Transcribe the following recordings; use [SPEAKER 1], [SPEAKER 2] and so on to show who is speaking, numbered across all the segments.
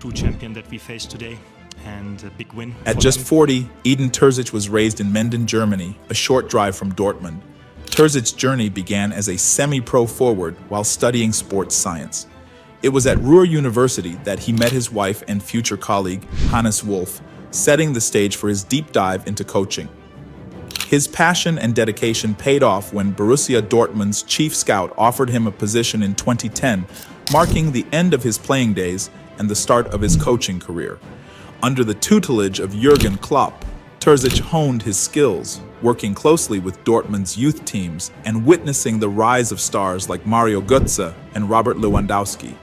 [SPEAKER 1] true champion that we face today, and a big win.
[SPEAKER 2] At just 40, Edin Terzić was raised in Menden, Germany, a short drive from Dortmund. Terzic's journey began as a semi-pro forward while studying sports science. It was at Ruhr University that he met his wife and future colleague, Hannes Wolf, setting the stage for his deep dive into coaching. His passion and dedication paid off when Borussia Dortmund's chief scout offered him a position in 2010, marking the end of his playing days and the start of his coaching career. Under the tutelage of Jurgen Klopp, Terzić honed his skills, working closely with Dortmund's youth teams and witnessing the rise of stars like Mario Götze and Robert Lewandowski.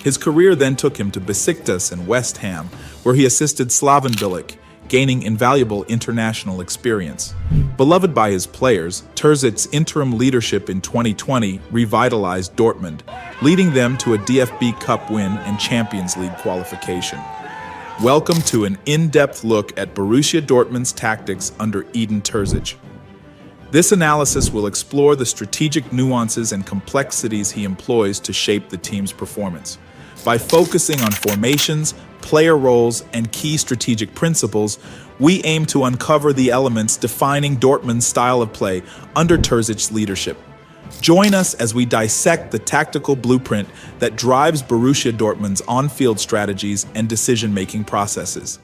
[SPEAKER 2] His career then took him to Besiktas and West Ham, where he assisted Slaven Bilic, gaining invaluable international experience. Beloved by his players, Terzic's interim leadership in 2020 revitalized Dortmund, leading them to a DFB Cup win and Champions League qualification. Welcome to an in-depth look at Borussia Dortmund's tactics under Edin Terzić. This analysis will explore the strategic nuances and complexities he employs to shape the team's performance. By focusing on formations, player roles, and key strategic principles, we aim to uncover the elements defining Dortmund's style of play under Terzic's leadership. Join us as we dissect the tactical blueprint that drives Borussia Dortmund's on-field strategies and decision-making processes.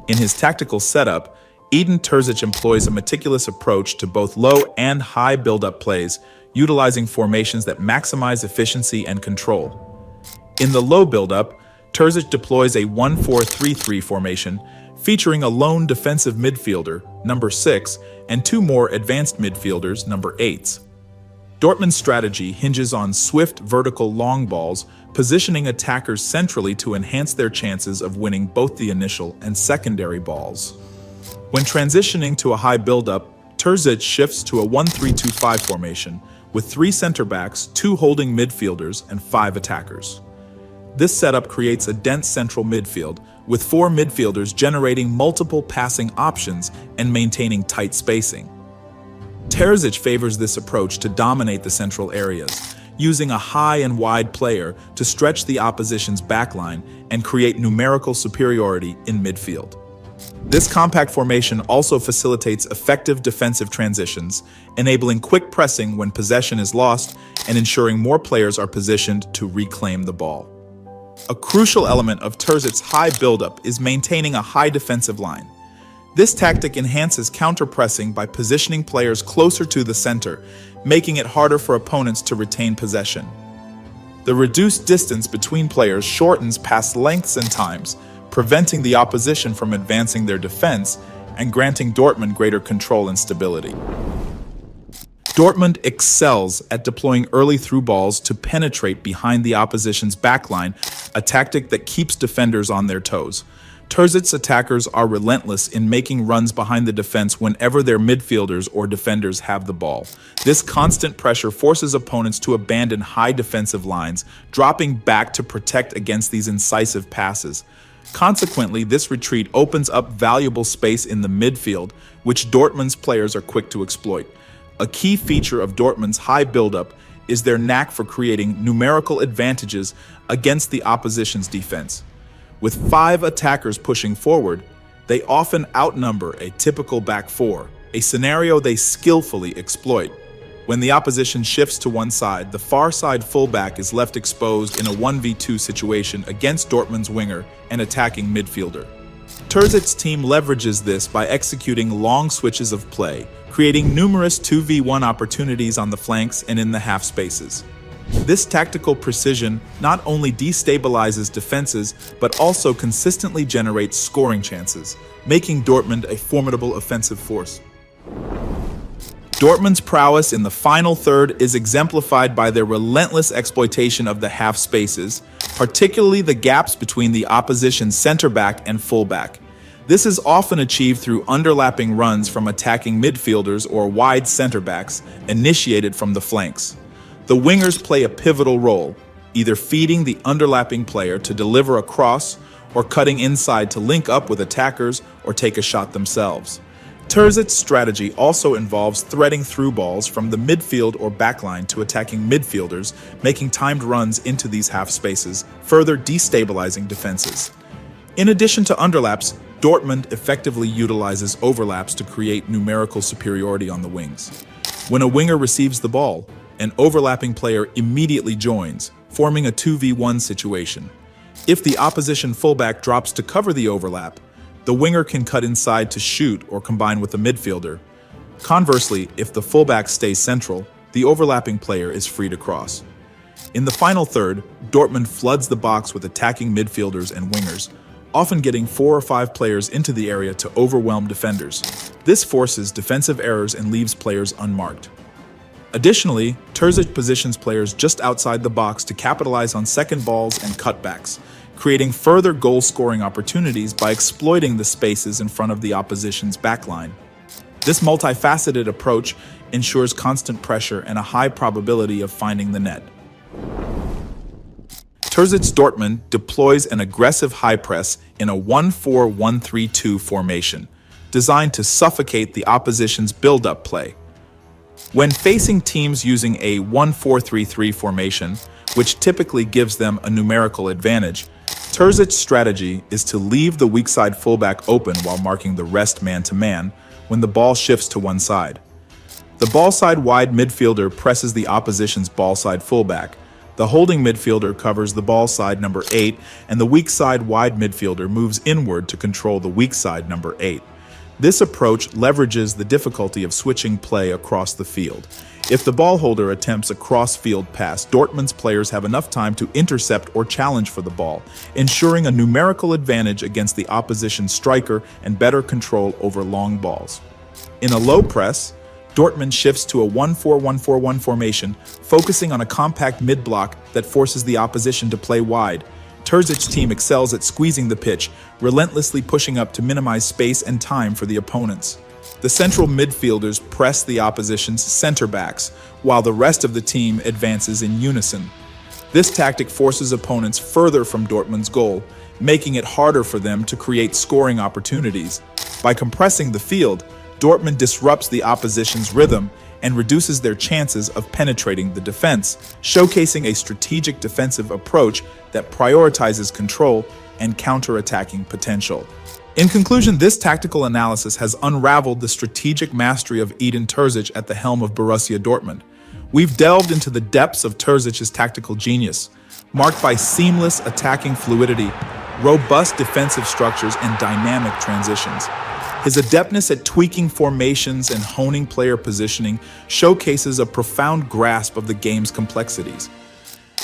[SPEAKER 2] In his tactical setup, Edin Terzić employs a meticulous approach to both low and high build-up plays, utilizing formations that maximize efficiency and control. In the low build-up, Terzić deploys a 1-4-3-3 formation, featuring a lone defensive midfielder, number 6, and two more advanced midfielders, number 8s. Dortmund's strategy hinges on swift vertical long balls, positioning attackers centrally to enhance their chances of winning both the initial and secondary balls. When transitioning to a high build-up, Terzić shifts to a 1-3-2-5 formation, with 3 center-backs, 2 holding midfielders, and 5 attackers. This setup creates a dense central midfield, with 4 midfielders generating multiple passing options and maintaining tight spacing. Terzić favors this approach to dominate the central areas, using a high and wide player to stretch the opposition's backline and create numerical superiority in midfield. This compact formation also facilitates effective defensive transitions, enabling quick pressing when possession is lost and ensuring more players are positioned to reclaim the ball. A crucial element of Terzic's high buildup is maintaining a high defensive line. This tactic enhances counter-pressing by positioning players closer to the center, making it harder for opponents to retain possession. The reduced distance between players shortens pass lengths and times, preventing the opposition from advancing their defense and granting Dortmund greater control and stability. Dortmund excels at deploying early through balls to penetrate behind the opposition's backline, a tactic that keeps defenders on their toes. Terzic's attackers are relentless in making runs behind the defense whenever their midfielders or defenders have the ball. This constant pressure forces opponents to abandon high defensive lines, dropping back to protect against these incisive passes. Consequently, this retreat opens up valuable space in the midfield, which Dortmund's players are quick to exploit. A key feature of Dortmund's high buildup is their knack for creating numerical advantages against the opposition's defense. With 5 attackers pushing forward, they often outnumber a typical back 4, a scenario they skillfully exploit. When the opposition shifts to one side, the far side fullback is left exposed in a 1v2 situation against Dortmund's winger and attacking midfielder. Terzic's team leverages this by executing long switches of play, creating numerous 2v1 opportunities on the flanks and in the half spaces. This tactical precision not only destabilizes defenses, but also consistently generates scoring chances, making Dortmund a formidable offensive force. Dortmund's prowess in the final third is exemplified by their relentless exploitation of the half spaces, particularly the gaps between the opposition's center-back and fullback. This is often achieved through underlapping runs from attacking midfielders or wide center-backs initiated from the flanks. The wingers play a pivotal role, either feeding the underlapping player to deliver a cross or cutting inside to link up with attackers or take a shot themselves. Terzic's strategy also involves threading through balls from the midfield or backline to attacking midfielders, making timed runs into these half spaces, further destabilizing defenses. In addition to underlaps, Dortmund effectively utilizes overlaps to create numerical superiority on the wings. When a winger receives the ball, an overlapping player immediately joins, forming a 2v1 situation. If the opposition fullback drops to cover the overlap, the winger can cut inside to shoot or combine with the midfielder. Conversely, if the fullback stays central, the overlapping player is free to cross. In the final third, Dortmund floods the box with attacking midfielders and wingers, often getting 4 or 5 players into the area to overwhelm defenders. This forces defensive errors and leaves players unmarked. Additionally, Terzić positions players just outside the box to capitalize on second balls and cutbacks, creating further goal-scoring opportunities by exploiting the spaces in front of the opposition's backline. This multifaceted approach ensures constant pressure and a high probability of finding the net. Terzić Dortmund deploys an aggressive high press in a 1-4-1-3-2 formation, designed to suffocate the opposition's build-up play. When facing teams using a 1-4-3-3 formation, which typically gives them a numerical advantage, Terzic's strategy is to leave the weak side fullback open while marking the rest man-to-man when the ball shifts to one side. The ball-side wide midfielder presses the opposition's ball-side fullback, the holding midfielder covers the ball-side number 8, and the weak side wide midfielder moves inward to control the weak side number 8. This approach leverages the difficulty of switching play across the field. If the ball holder attempts a cross-field pass, Dortmund's players have enough time to intercept or challenge for the ball, ensuring a numerical advantage against the opposition striker and better control over long balls. In a low press, Dortmund shifts to a 1-4-1-4-1 formation, focusing on a compact mid-block that forces the opposition to play wide. Terzic's team excels at squeezing the pitch, relentlessly pushing up to minimize space and time for the opponents. The central midfielders press the opposition's center backs, while the rest of the team advances in unison. This tactic forces opponents further from Dortmund's goal, making it harder for them to create scoring opportunities. By compressing the field, Dortmund disrupts the opposition's rhythm and reduces their chances of penetrating the defense, showcasing a strategic defensive approach that prioritizes control and counter-attacking potential. In conclusion, this tactical analysis has unraveled the strategic mastery of Edin Terzić at the helm of Borussia Dortmund. We've delved into the depths of Terzic's tactical genius, marked by seamless attacking fluidity, robust defensive structures, and dynamic transitions. His adeptness at tweaking formations and honing player positioning showcases a profound grasp of the game's complexities.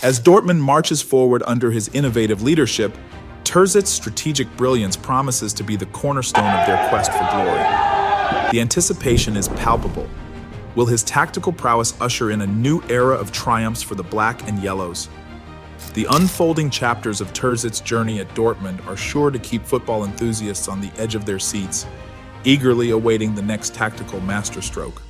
[SPEAKER 2] As Dortmund marches forward under his innovative leadership, Terzic's strategic brilliance promises to be the cornerstone of their quest for glory. The anticipation is palpable. Will his tactical prowess usher in a new era of triumphs for the black and yellows? The unfolding chapters of Terzic's journey at Dortmund are sure to keep football enthusiasts on the edge of their seats, eagerly awaiting the next tactical masterstroke.